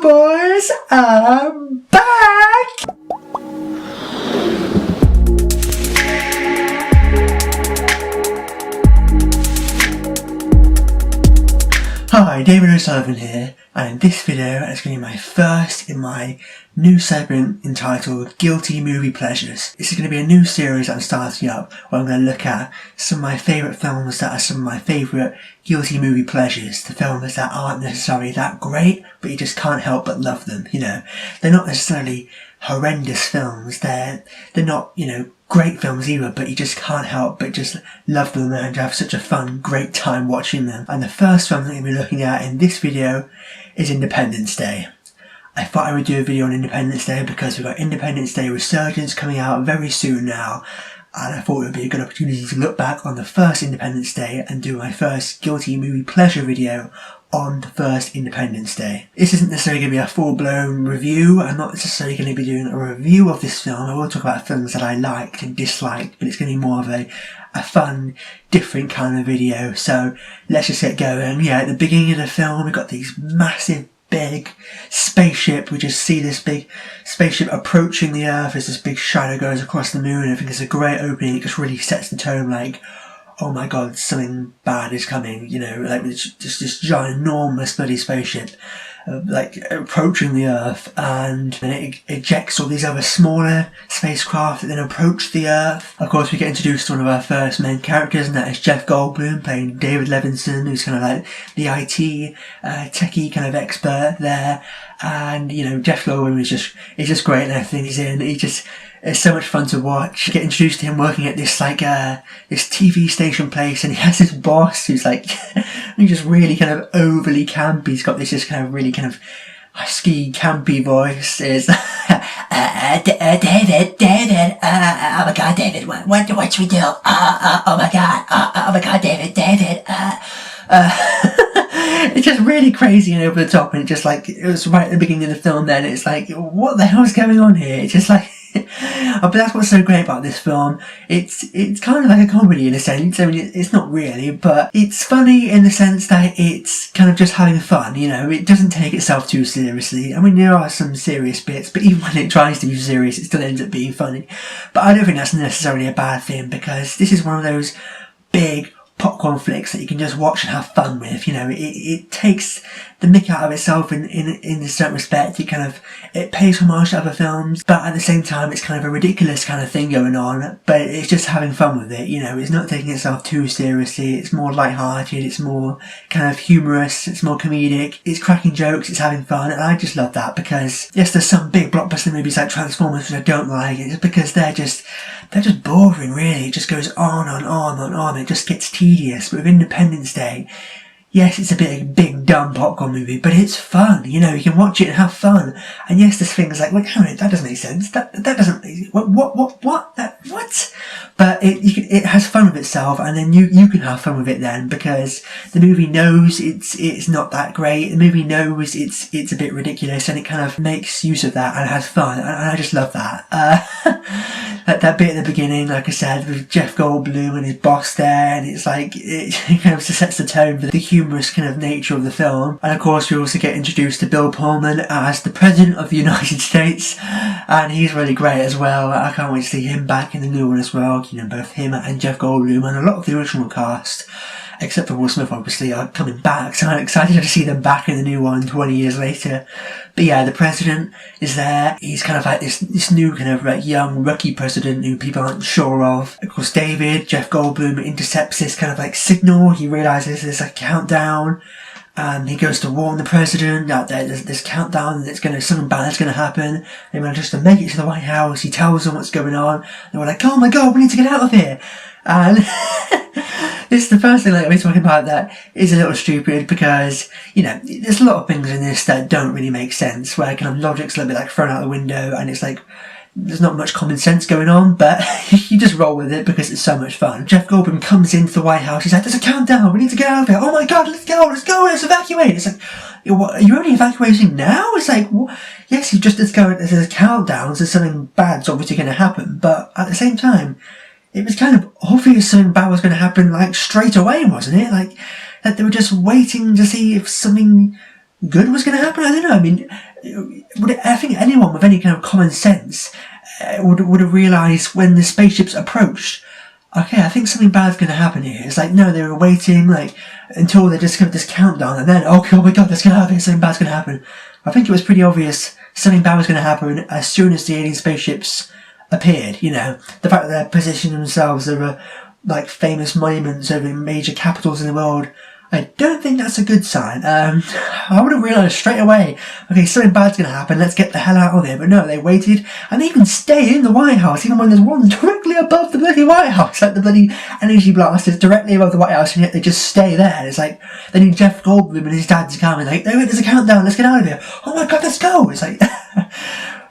boys, I'm back! Hi, David O'Sullivan here, and in this video it's going to be my first in my new segment entitled Guilty Movie Pleasures. This is going to be a new series that I'm starting up where I'm going to look at some of my favourite films that are some of my favourite guilty movie pleasures. The films that aren't necessarily that great, but you just can't help but love them, you know. They're not necessarily horrendous films, they're not, you know, great films either, but you just can't help but just love them and have such a fun, great time watching them. And the first film that I'm going to be looking at in this video is Independence Day. I thought I would do a video on Independence Day because we've got Independence Day Resurgence coming out very soon now, and I thought it would be a good opportunity to look back on the first Independence Day and do my first guilty movie pleasure video on the first Independence Day. This isn't necessarily going to be a full-blown review. I'm not necessarily going to be doing a review of this film. I will talk about films that I liked and disliked, but it's going to be more of a fun, different kind of video. So let's just get going. Yeah, at the beginning of the film, we've got these massive, big spaceship. We just see this big spaceship approaching the Earth as this big shadow goes across the moon. I think it's a great opening. It just really sets the tone, like, oh my god, something bad is coming, you know, like just this giant, enormous bloody spaceship, like approaching the Earth, and then it ejects all these other smaller spacecraft that then approach the Earth. Of course, we get introduced to one of our first main characters, and that is Jeff Goldblum playing David Levinson, who's kind of like the IT techie kind of expert there. And you know, Jeff Goldblum is just great in everything he's in. It's so much fun to watch. Get introduced to him working at this like this TV station place, and he has this boss who's like he's just really kind of overly campy. He's got this just kind of really kind of husky, campy voice. Is David, oh my god, David, what should we do? Oh my god, David. It's just really crazy and over the top, and it was right at the beginning of the film. Then it's like, what the hell is going on here? It's just like. But that's what's so great about this film. It's kind of like a comedy in a sense. I mean, it's not really, but it's funny in the sense that it's kind of just having fun, you know. It doesn't take itself too seriously. I mean, there are some serious bits, but even when it tries to be serious, it still ends up being funny. But I don't think that's necessarily a bad thing, because this is one of those big popcorn flicks that you can just watch and have fun with. You know, it takes the mick out of itself in a certain respect. It pays homage to other films, but at the same time it's kind of a ridiculous kind of thing going on, but it's just having fun with it, you know. It's not taking itself too seriously, it's more light-hearted, it's more kind of humorous, it's more comedic, it's cracking jokes, it's having fun, and I just love that. Because yes, there's some big blockbuster movies like Transformers which I don't like, it's because they're just boring, really. It just goes on and on and on, it just gets tedious. But with Independence Day, yes, it's a big dumb popcorn movie, but it's fun, you know. You can watch it and have fun. And yes, there's things like, wait, hang on, that doesn't make sense. That doesn't, what? But it has fun with itself, and then you can have fun with it then, because the movie knows it's not that great. The movie knows it's a bit ridiculous, and it kind of makes use of that and has fun, and I just love that. That bit at the beginning, like I said, with Jeff Goldblum and his boss there, and it's like, it kind of sets the tone for the humorous kind of nature of the film. And of course we also get introduced to Bill Pullman as the President of the United States, and he's really great as well. I can't wait to see him back in the new one as well. You know, both him and Jeff Goldblum and a lot of the original cast, except for Will Smith obviously, are coming back, so I'm excited to see them back in the new one 20 years later. But yeah, the president is there. He's kind of like this new kind of like young rookie president who people aren't sure of. Of course, Jeff Goldblum, intercepts this kind of like signal. He realises there's a countdown, and he goes to warn the president that there's this countdown, and something bad is going to happen. They manage to make it to the White House. He tells them what's going on. And we're like, oh my god, we need to get out of here. And this is the first thing that we're talking about that is a little stupid, because, you know, there's a lot of things in this that don't really make sense, where kind of logic's a little bit like thrown out the window, and it's like, there's not much common sense going on, but you just roll with it because it's so much fun. Jeff Goldblum comes into the White House, he's like, there's a countdown, we need to get out of here, oh my god, let's go, let's evacuate. It's like, what, are you only evacuating now? It's like, yes, there's a countdown, so something bad's obviously going to happen, but at the same time, it was kind of obvious something bad was going to happen, like, straight away, wasn't it? Like, that they were just waiting to see if something good was going to happen? I don't know. I mean, I think anyone with any kind of common sense would have realised when the spaceships approached, okay, I think something bad's going to happen here. It's like, no, they were waiting, like, until they discovered this countdown, and then, oh my god, that's going to happen, something bad's going to happen. I think it was pretty obvious something bad was going to happen as soon as the alien spaceships appeared, you know. The fact that they're positioning themselves over, like, famous monuments over major capitals in the world, I don't think that's a good sign. I would have realised straight away, okay, something bad's going to happen, let's get the hell out of there. But no, they waited, and they even stayed in the White House, even when there's one directly above the bloody White House, like the bloody energy blast is directly above the White House, and yet they just stay there. And it's like, they need Jeff Goldblum and his dad to come and like, no, wait, there's a countdown, let's get out of here. Oh my god, let's go! It's like...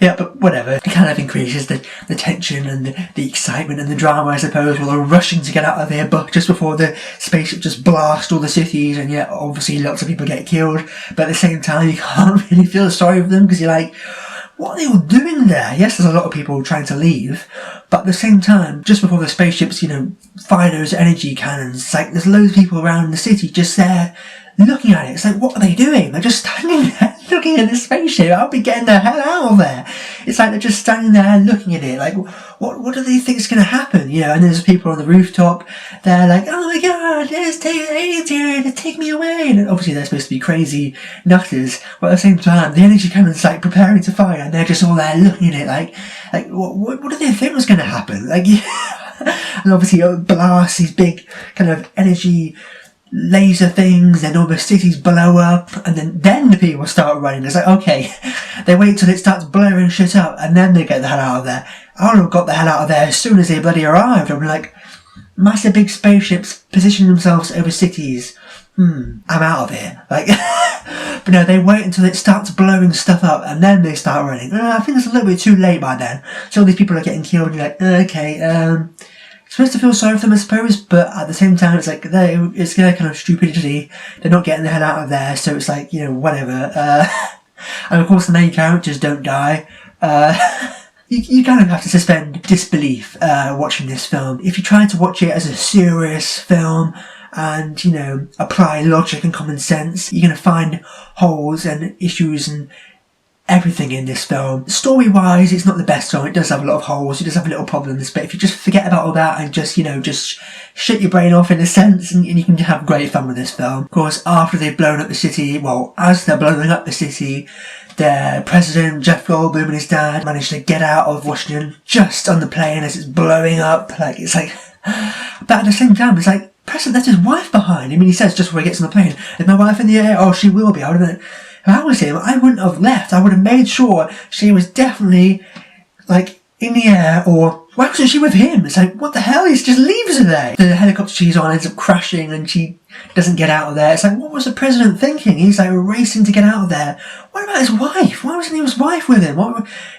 Yeah, but whatever. It kind of increases the tension and the excitement and the drama, I suppose, while they're rushing to get out of there, but just before the spaceship just blasts all the cities, and yet obviously lots of people get killed, but at the same time you can't really feel sorry for them, because you're like, what are they all doing there? Yes, there's a lot of people trying to leave, but at the same time, just before the spaceships, you know, fire those energy cannons, it's like there's loads of people around the city just there looking at it. It's like, what are they doing? They're just standing there looking at the spaceship. I'll be getting the hell out of there. It's like they're just standing there looking at it. Like, what do they think is going to happen? You know, and there's people on the rooftop. They're like, oh my god, let's take the aliens here to take me away. And obviously they're supposed to be crazy nutters, but at the same time, the energy cannon's like preparing to fire, and they're just all there looking at it. Like what do they think was going to happen? Like, and obviously it blasts these big kind of energy laser things, and all the cities blow up, and then the people start running. It's like, okay, they wait till it starts blowing shit up, and then they get the hell out of there. I would have got the hell out of there as soon as they bloody arrived. I'm like, massive big spaceships position themselves over cities. I'm out of here. Like, but no, they wait until it starts blowing stuff up, and then they start running. I think it's a little bit too late by then. So all these people are getting killed, and you're like, okay, supposed to feel sorry for them, I suppose, but at the same time, it's like, it's their kind of stupidity. They're not getting the hell out of there, so it's like, you know, whatever. And of course, the main characters don't die. You kind of have to suspend disbelief watching this film. If you try to watch it as a serious film and, you know, apply logic and common sense, you're going to find holes and issues and everything in this film. Story-wise, it's not the best film. It does have a lot of holes, it does have little problems, but if you just forget about all that and just, you know, just shut your brain off in a sense, and you can have great fun with this film. Of course, after they've blown up the city, well, as they're blowing up the city, their president, Jeff Goldblum, and his dad managed to get out of Washington just on the plane as it's blowing up. Like, it's like... But at the same time, it's like, President left his wife behind. I mean, he says just before he gets on the plane, is my wife in the air? Oh, she will be. I would have been... If I was him, I wouldn't have left. I would have made sure she was definitely, like, in the air, or why wasn't she with him? It's like, what the hell? He just leaves her there. The helicopter she's on ends up crashing, and she doesn't get out of there. It's like, what was the president thinking? He's like racing to get out of there. What about his wife? Why wasn't his wife with him?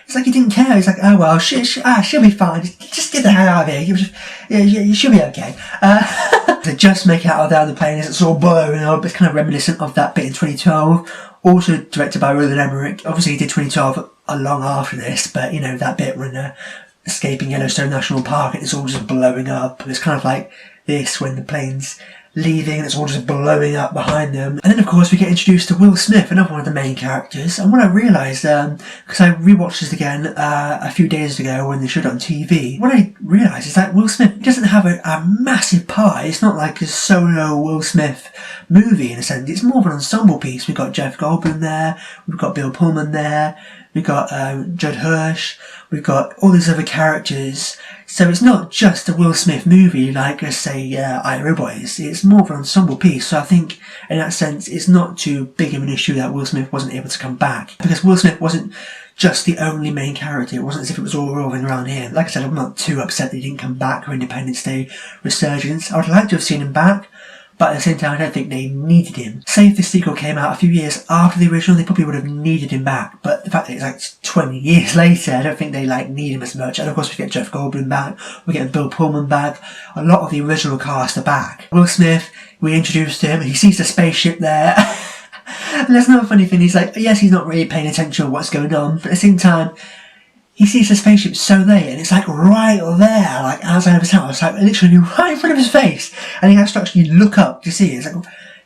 It's like he didn't care. He's like, oh well, she'll be fine. Just get the hell out of here. She'll be okay. They just make it out of there on the plane as it's all blowing up. It's kind of reminiscent of that bit in 2012. Also directed by Roland Emmerich. Obviously he did 2012 long after this, but you know, that bit when they're escaping Yellowstone National Park and it's all just blowing up. And it's kind of like this when the plane's leaving and it's all just blowing up behind them. And then of course we get introduced to Will Smith, another one of the main characters. And what I realised, because I rewatched this again a few days ago when they showed it on TV, what I realised is that Will Smith doesn't have a massive part. It's not like a solo Will Smith movie in a sense. It's more of an ensemble piece. We've got Jeff Goldblum there, we've got Bill Pullman there, we've got Judd Hirsch, we've got all these other characters. So it's not just a Will Smith movie like, let's say, I, Robot is. It's more of an ensemble piece. So I think, in that sense, it's not too big of an issue that Will Smith wasn't able to come back. Because Will Smith wasn't just the only main character. It wasn't as if it was all revolving around him. Like I said, I'm not too upset that he didn't come back for Independence Day Resurgence. I would like to have seen him back, but at the same time, I don't think they needed him. Say if the sequel came out a few years after the original, they probably would have needed him back. But the fact that it's like 20 years later, I don't think they like need him as much. And of course we get Jeff Goldblum back, we're getting Bill Pullman back, a lot of the original cast are back. Will Smith, we introduced him, he sees the spaceship there. And that's another funny thing, he's like, yes, he's not really paying attention to what's going on, but at the same time, he sees the spaceship so late, and it's like right there, like outside of his house, like literally right in front of his face, and he has to actually look up to see it. It's like,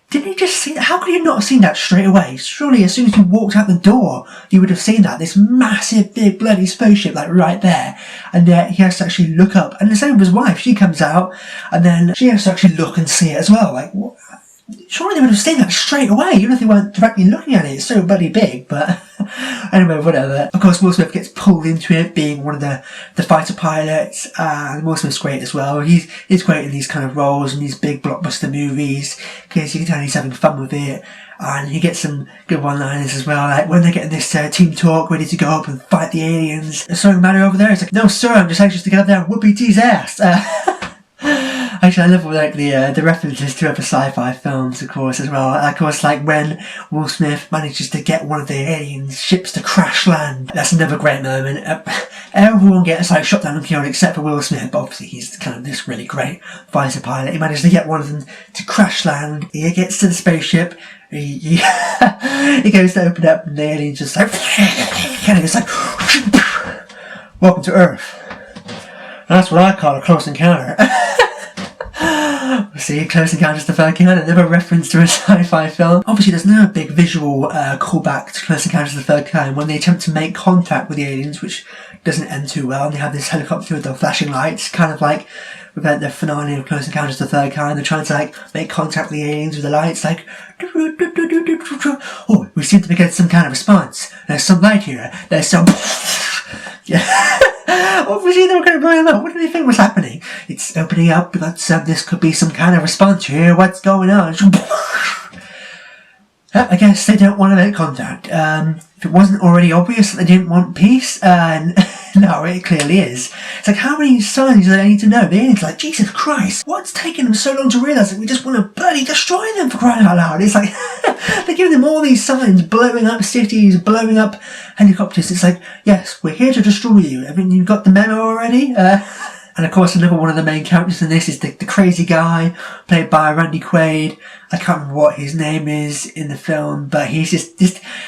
didn't you just see that? How could you not have seen that straight away? Surely as soon as you walked out the door, you would have seen that. This massive, big, bloody spaceship, like, right there. And he has to actually look up. And the same with his wife. She comes out, and then she has to actually look and see it as well. Like, what? Surely they would have seen that straight away, even if they weren't directly looking at it. It's so bloody big, but anyway, whatever. Of course, Will Smith gets pulled into it, being one of the fighter pilots, and Will Smith's great as well. He's great in these kind of roles, in these big blockbuster movies, because you can tell he's having fun with it, and he gets some good one-liners as well, like when they're getting this team talk, ready to go up and fight the aliens. There's something matter over there? It's like, no sir, I'm just anxious to get up there and whoop ET's ass. Actually, I love like the references to other sci-fi films, of course, as well. Of course, like when Will Smith manages to get one of the aliens' ships to crash land. That's another great moment. Everyone gets like shot down and killed except for Will Smith. But obviously, he's kind of this really great fighter pilot. He managed to get one of them to crash land. He gets to the spaceship. He goes to open up, and the alien's just like, and it's like, welcome to Earth. That's what I call a close encounter. See, Close Encounters of the Third Kind, another reference to a sci-fi film. Obviously, there's no big visual callback to Close Encounters of the Third Kind when they attempt to make contact with the aliens, which doesn't end too well. And they have this helicopter with the flashing lights, kind of like with the finale of Close Encounters of the Third Kind. They're trying to like make contact with the aliens with the lights, like, oh, we seem to be getting some kind of response. There's some light here. There's some. Yeah. Obviously they were going to blow him up. What do they think was happening? It's opening up, but this could be some kind of response here. What's going on? I guess they don't want to make contact. If it wasn't already obvious that they didn't want peace, no, it clearly is. It's like, how many signs do they need to know? The aliens are like, Jesus Christ, what's taking them so long to realise that we just want to bloody destroy them, for crying out loud? It's like, they're giving them all these signs, blowing up cities, blowing up helicopters. It's like, yes, we're here to destroy you. I mean, you've got the memo already? And of course, another one of the main characters in this is the crazy guy, played by Randy Quaid. I can't remember what his name is in the film, but he's just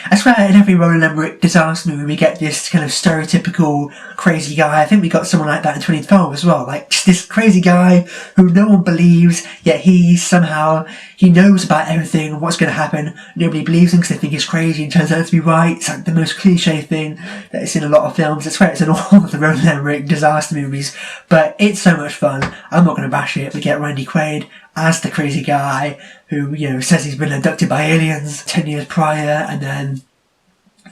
I swear in every Roland Emmerich disaster movie we get this kind of stereotypical crazy guy. I think we got someone like that in 2012 as well. Like, just this crazy guy who no one believes, yet he knows about everything and what's going to happen. Nobody believes him because they think he's crazy and turns out to be right. It's like the most cliche thing that is in a lot of films. I swear it's in all of the Roland Emmerich disaster movies, but it's so much fun. I'm not going to bash it. We get Randy Quaid as the crazy guy who, says he's been abducted by aliens 10 years prior, and then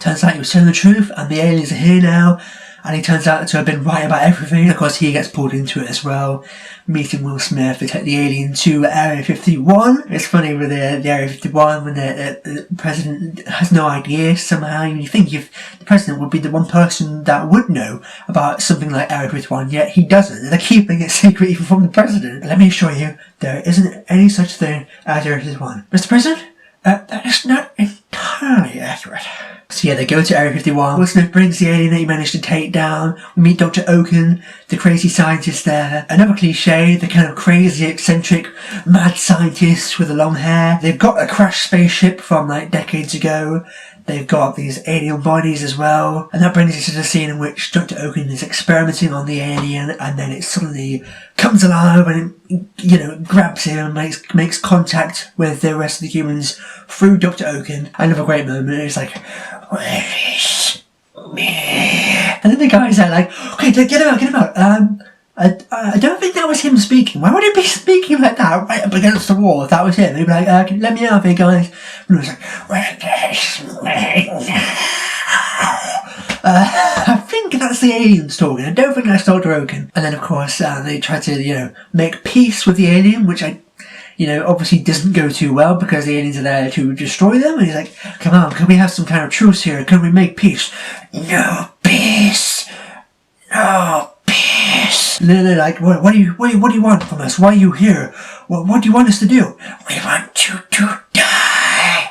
turns out he was telling the truth and the aliens are here now, and he turns out to have been right about everything. Of course, he gets pulled into it as well, meeting Will Smith. They take the alien to Area 51. It's funny with the Area 51 when the president has no idea somehow. You think if the president would be the one person that would know about something like Area 51, yet he doesn't. They're keeping it secret even from the president. Let me assure you, there isn't any such thing as Area 51. Mr. President, that is not entirely accurate. So yeah, they go to Area 51. Will Smith brings the alien that he managed to take down. We meet Dr. Oaken, the crazy scientist there. Another cliche, the kind of crazy, eccentric, mad scientist with the long hair. They've got a crashed spaceship from like decades ago. They've got these alien bodies as well. And that brings us to the scene in which Dr. Oaken is experimenting on the alien, and then it suddenly comes alive and, grabs him and makes contact with the rest of the humans through Dr. Oaken. Another great moment. It's like, where is me? And then the guy's like, okay, get him out. I don't think that was him speaking. Why would he be speaking like that right up against the wall if that was him? He'd be like, let me out of here, guys. And he was like, where is me? I think that's the aliens talking. I don't think that's Dr. Oaken. And then, of course, they try to, make peace with the alien, which obviously doesn't go too well because the aliens are there to destroy them. And he's like, come on, can we have some kind of truce here? Can we make peace? No peace. No peace. No, like, what do you want from us? Why are you here? What do you want us to do? We want you to die.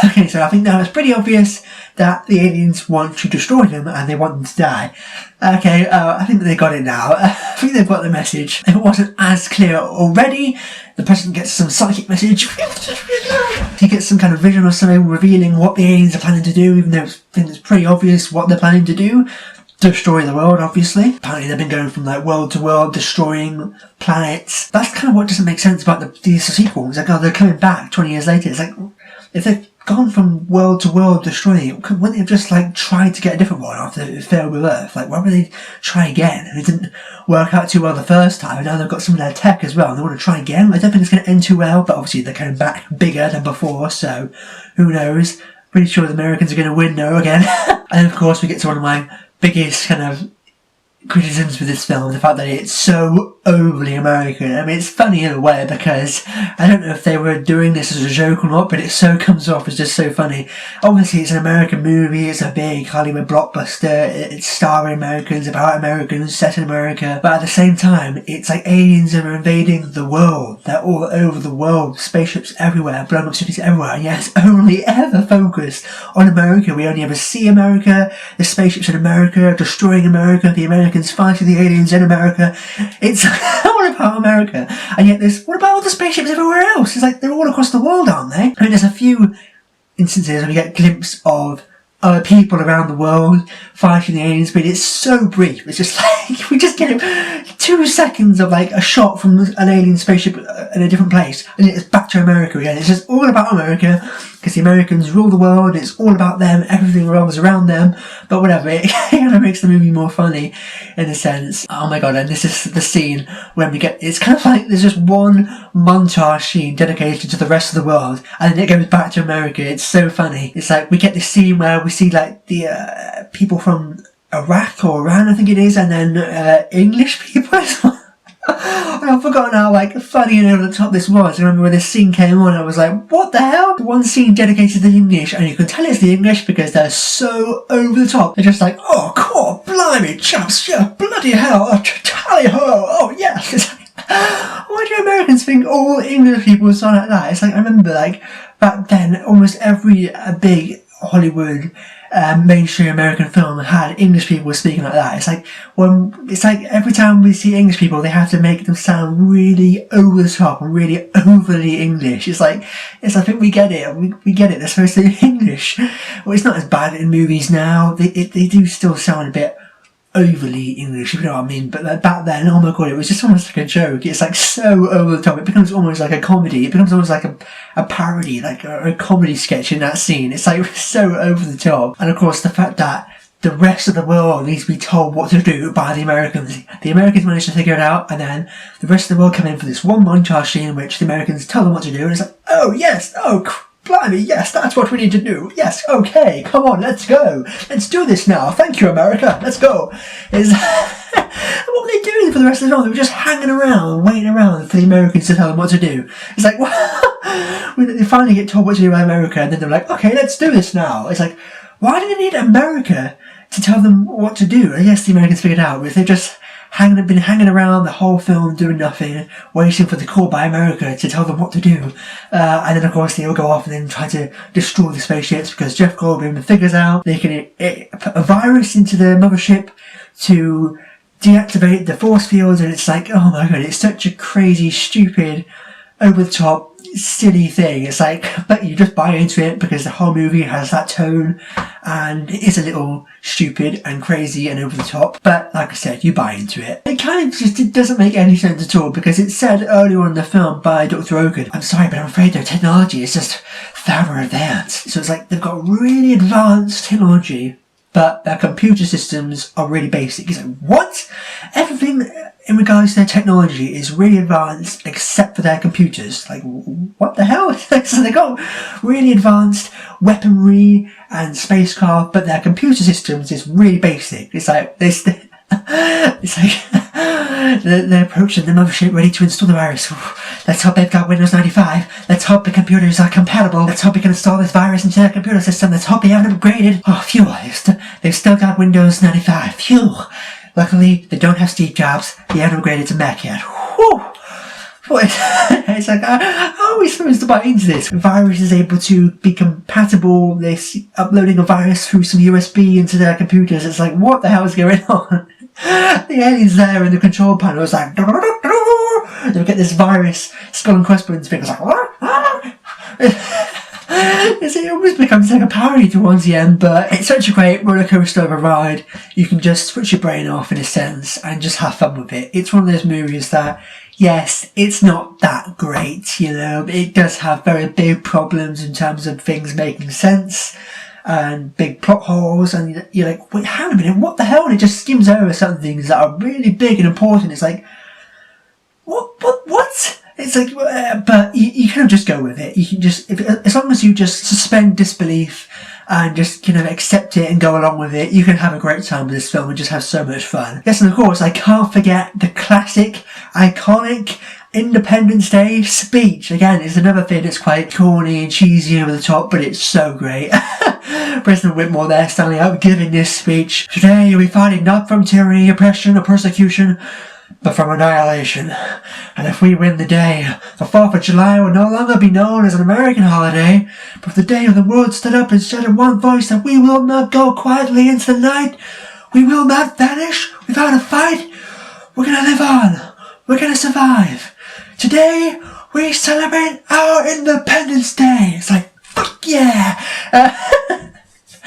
Okay, so I think now it's pretty obvious that the aliens want to destroy him and they want him to die. Okay, I think they got it now. I think they've got the message. If it wasn't as clear already, the president gets some psychic message. He gets some kind of vision or something revealing what the aliens are planning to do, even though I think it's pretty obvious what they're planning to do. destroy the world, obviously. Apparently they've been going from like world to world, destroying planets. That's kind of what doesn't make sense about these sequels. Like, oh, they're coming back 20 years later. It's like, if they've gone from world to world destroying it, wouldn't they have just like tried to get a different one after it failed with Earth? Like, why would they try again? It didn't work out too well the first time, and now they've got some of their tech as well, and they want to try again. I don't think it's going to end too well, but obviously they're coming back bigger than before, so who knows? Pretty sure the Americans are going to win though again. And of course we get to one of my biggest kind of criticisms with this film, the fact that it's so overly American. I mean, it's funny in a way because I don't know if they were doing this as a joke or not, but it so comes off as just so funny. Obviously it's an American movie, it's a big Hollywood blockbuster, it's starring Americans, about Americans, set in America, but at the same time it's like aliens are invading the world. They're all over the world, spaceships everywhere, blown up cities everywhere, and yet it's only ever focused on America. We only ever see America, the spaceships in America, destroying America, the Americans fighting the aliens in America. It's all about America, and yet what about all the spaceships everywhere else? It's like they're all across the world, aren't they? I mean, there's a few instances where we get a glimpse of other people around the world fighting the aliens, but it's so brief. It's just like we just get 2 seconds of like a shot from an alien spaceship in a different place, and it's back to America again. It's just all about America because the Americans rule the world. It's all about them. Everything revolves around them. But whatever, it kind of makes the movie more funny in a sense. Oh my god! And this is the scene when we get. It's kind of like there's just one montage scene dedicated to the rest of the world, and then it goes back to America. It's so funny. It's like we get this scene where we see like the people from Iraq or Iran, I think it is, and then English people as well. I've forgotten how like funny and over the top this was. I remember when this scene came on, I was like, what the hell? One scene dedicated to the English, and you can tell it's the English because they're so over the top. They're just like, oh, cool, blimey, chaps, yeah, bloody hell, tally ho, oh yes. Why do Americans think all English people sound like that? It's like, I remember like back then, almost every big Hollywood mainstream American film had English people speaking like that. It's like every time we see English people, they have to make them sound really over the top and really overly English. I think we get it. We get it. They're supposed to be English. Well, it's not as bad in movies now. They do still sound a bit overly English, if you know what I mean, but like back then, oh my god, it was just almost like a joke. It's like so over the top, it becomes almost like a comedy, it becomes almost like a parody, like a comedy sketch in that scene. It's like so over the top. And of course the fact that the rest of the world needs to be told what to do by the Americans. The Americans manage to figure it out, and then the rest of the world come in for this one montage scene in which the Americans tell them what to do, and it's like, oh yes, oh blimey, yes, that's what we need to do. Yes, okay, come on, let's go. Let's do this now. Thank you, America. Let's go. What were they doing for the rest of the film? They were just hanging around, waiting around for the Americans to tell them what to do. It's like, they finally get told what to do by America, and then they're like, okay, let's do this now. It's like, why do they need America to tell them what to do? I guess the Americans figured out, but they've just been hanging around the whole film doing nothing, waiting for the call by America to tell them what to do. And then of course they all go off and then try to destroy the spaceships because Jeff Goldblum figures out they can put a virus into the mothership to deactivate the force fields, and it's like, oh my god, it's such a crazy, stupid, over the top, silly thing. It's like, but you just buy into it because the whole movie has that tone and it is a little stupid and crazy and over the top, but like I said, you buy into it. It kind of just, it doesn't make any sense at all because it's said earlier on in the film by Dr. Oken, I'm sorry, but I'm afraid their technology is just far advanced. So it's like they've got really advanced technology, but their computer systems are really basic. It's like, what? Everything in regards to their technology is really advanced except for their computers. Like, what the hell? So they got really advanced weaponry and spacecraft, but their computer systems is really basic. It's like this. It's like they're approaching the mothership ready to install the virus. Let's hope they've got Windows 95. Let's hope the computers are compatible. Let's hope we can install this virus into their computer system. Let's hope they haven't upgraded. Oh, phew, they've still got Windows 95. Phew. Luckily, they don't have Steve Jobs. They haven't upgraded to Mac yet. Whew. It's like, how are we supposed to buy into this? The virus is able to be compatible. They're uploading a virus through some USB into their computers. It's like, what the hell is going on? The aliens there in the control panel is like, they get this virus, skull and crossbones thing. It's like, It almost becomes like a parody towards the end, but it's such a great roller coaster of a ride. You can just switch your brain off in a sense and just have fun with it. It's one of those movies that, yes, it's not that great, you know. It does have very big problems in terms of things making sense and big plot holes, and you're like, wait, hang a minute, what the hell? And it just skims over some things that are really big and important. It's like, what? It's like, but you kind of just go with it. You can just, as long as you just suspend disbelief and just kind of accept it and go along with it, you can have a great time with this film and just have so much fun. Yes, and of course, I can't forget the classic, iconic Independence Day speech. Again, it's another thing that's quite corny and cheesy over the top, but it's so great. President Whitmore there standing up giving this speech. Today you'll be fighting not from tyranny, oppression, or persecution, but from annihilation. And if we win the day, the 4th of July will no longer be known as an American holiday, but the day when the world stood up and said in one voice that we will not go quietly into the night, we will not vanish without a fight, we're gonna live on, we're gonna survive. Today, we celebrate our Independence Day. It's like, fuck yeah!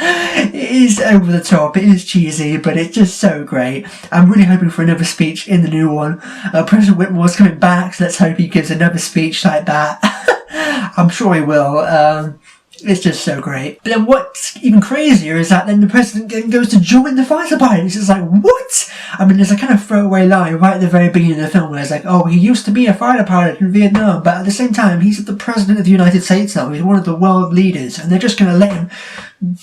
It is over the top, it is cheesy, but it's just so great. I'm really hoping for another speech in the new one. President Whitmore's coming back, so let's hope he gives another speech like that. I'm sure he will. It's just so great. But then what's even crazier is that then the president then goes to join the fighter pilots. It's like, what? I mean, there's a kind of throwaway line right at the very beginning of the film where it's like, oh, he used to be a fighter pilot in Vietnam, but at the same time, he's the president of the United States now. He's one of the world leaders, and they're just going to let him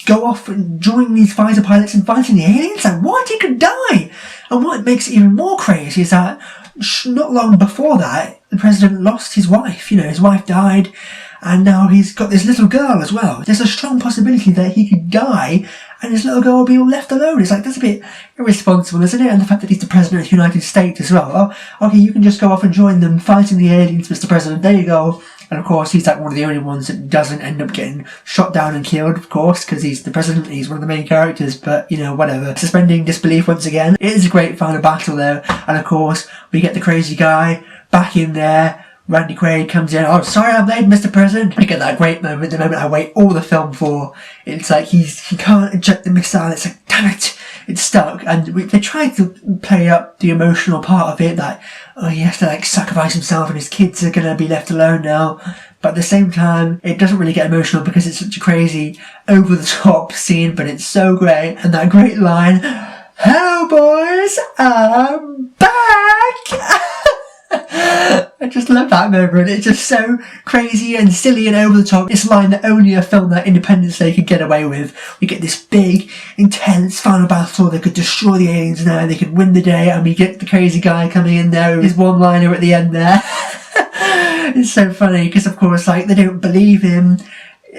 go off and join these fighter pilots and fighting the aliens? Like, what? He could die! And what makes it even more crazy is that not long before that, the president lost his wife. You know, his wife died, and now he's got this little girl as well. There's a strong possibility that he could die and his little girl will be all left alone. It's like, that's a bit irresponsible, isn't it? And the fact that he's the president of the United States as well. Oh, okay, you can just go off and join them fighting the aliens, Mr. President. There you go. And of course, he's like one of the only ones that doesn't end up getting shot down and killed, of course, because he's the president, he's one of the main characters, but, you know, whatever. Suspending disbelief once again. It is a great final battle though, and of course, we get the crazy guy back in there. Randy Quaid comes in, oh, sorry I'm late, Mr. President. We get that great moment, the moment I wait all the film for. It's like he can't eject the missile, it's like, damn it, it's stuck. And they try to play up the emotional part of it, that, oh, he has to like sacrifice himself and his kids are gonna be left alone now. But at the same time, it doesn't really get emotional because it's such a crazy, over-the-top scene, but it's so great. And that great line, hello boys, I'm back! I just love that moment. It's just so crazy and silly and over the top. It's a line that only a film like Independence Day could get away with. We get this big, intense final battle. They could destroy the aliens now. They could win the day. And we get the crazy guy coming in there with his one-liner at the end there. It's so funny because, of course, like, they don't believe him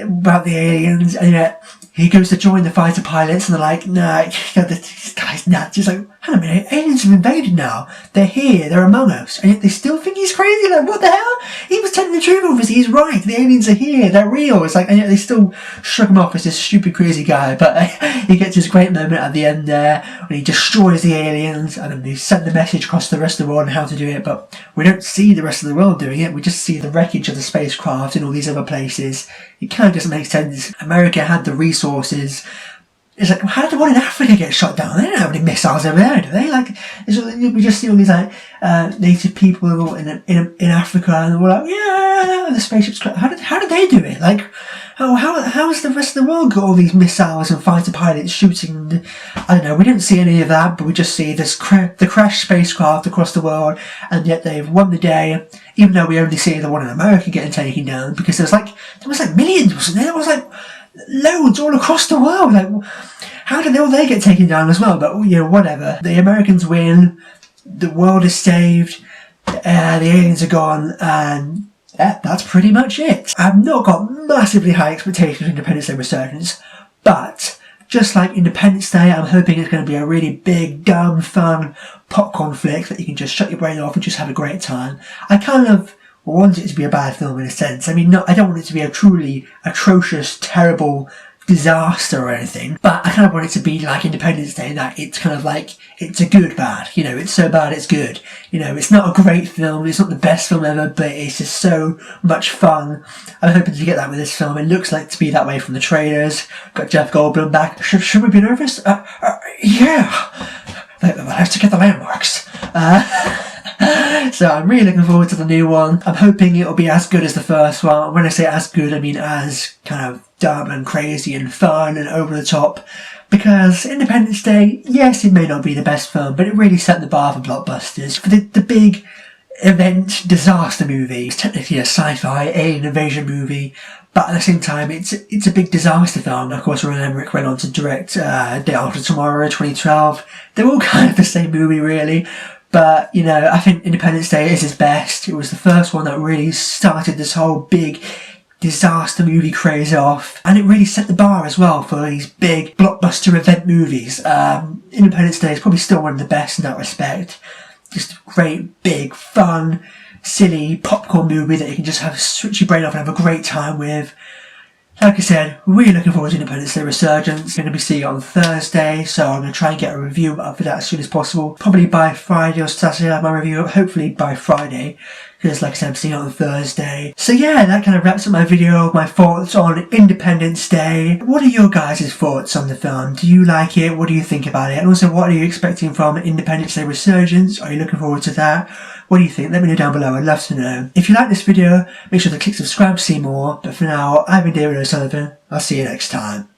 about the aliens, and yet he goes to join the fighter pilots and they're like, nah, this guy's nuts. He's like, hang on a minute, aliens have invaded now. They're here, they're among us. And yet they still think he's crazy. Like, what the hell? He was telling the truth, obviously. He's right. The aliens are here. They're real. It's like, and yet they still shrug him off as this stupid, crazy guy. But he gets this great moment at the end there when he destroys the aliens and then they send the message across the rest of the world on how to do it. But we don't see the rest of the world doing it. We just see the wreckage of the spacecraft in all these other places. It kind of doesn't make sense. America had the resources. It's like, how did the one in Africa get shot down? They don't have any missiles over there, do they? Like, we just see all these like native people in Africa, and we're like, yeah, the spaceships. How did they do it? Like, how has the rest of the world got all these missiles and fighter pilots shooting? I don't know. We don't see any of that, but we just see this the crashed spacecraft across the world, and yet they've won the day. Even though we only see the one in America getting taken down, because there was like millions, wasn't there? There was like loads all across the world. Like, how did all they get taken down as well? But, you know, whatever. The Americans win, the world is saved, the aliens are gone, and yeah, that's pretty much it. I've not got massively high expectations of Independence Day Resurgence, but just like Independence Day, I'm hoping it's going to be a really big, dumb, fun popcorn flick that you can just shut your brain off and just have a great time. I kind of want it to be a bad film in a sense. I mean, I don't want it to be a truly atrocious, terrible disaster or anything, but I kind of want it to be like Independence Day, that it's kind of like, it's a good bad, you know, it's so bad it's good. You know, it's not a great film, it's not the best film ever, but it's just so much fun. I'm hoping to get that with this film. It looks like to be that way from the trailers. Got Jeff Goldblum back. Should we be nervous? Yeah! Let's to get the landmarks. So I'm really looking forward to the new one. I'm hoping it'll be as good as the first one. When I say as good, I mean as kind of dumb and crazy and fun and over the top. Because Independence Day, yes, it may not be the best film, but it really set the bar for blockbusters. For the big event disaster movie. It's technically a sci-fi alien invasion movie, but at the same time it's a big disaster film. Of course, Roland Emmerich went on to direct Day After Tomorrow 2012. They're all kind of the same movie really, but you know, I think Independence Day is his best. It was the first one that really started this whole big disaster movie craze off, and it really set the bar as well for these big blockbuster event movies. Independence Day is probably still one of the best in that respect. Just a great, big, fun, silly popcorn movie that you can just have switch your brain off and have a great time with. Like I said, really looking forward to Independence Day Resurgence. I'm going to be seeing it on Thursday, so I'm going to try and get a review up for that as soon as possible. Probably by Friday or Saturday I'll have my review up, hopefully by Friday. Because like I said, I'm seeing it on Thursday. So yeah, that kind of wraps up my video, my thoughts on Independence Day. What are your guys' thoughts on the film? Do you like it? What do you think about it? And also, what are you expecting from Independence Day Resurgence? Are you looking forward to that? What do you think? Let me know down below, I'd love to know. If you like this video, make sure to click subscribe to see more. But for now, I've been David O'Sullivan. I'll see you next time.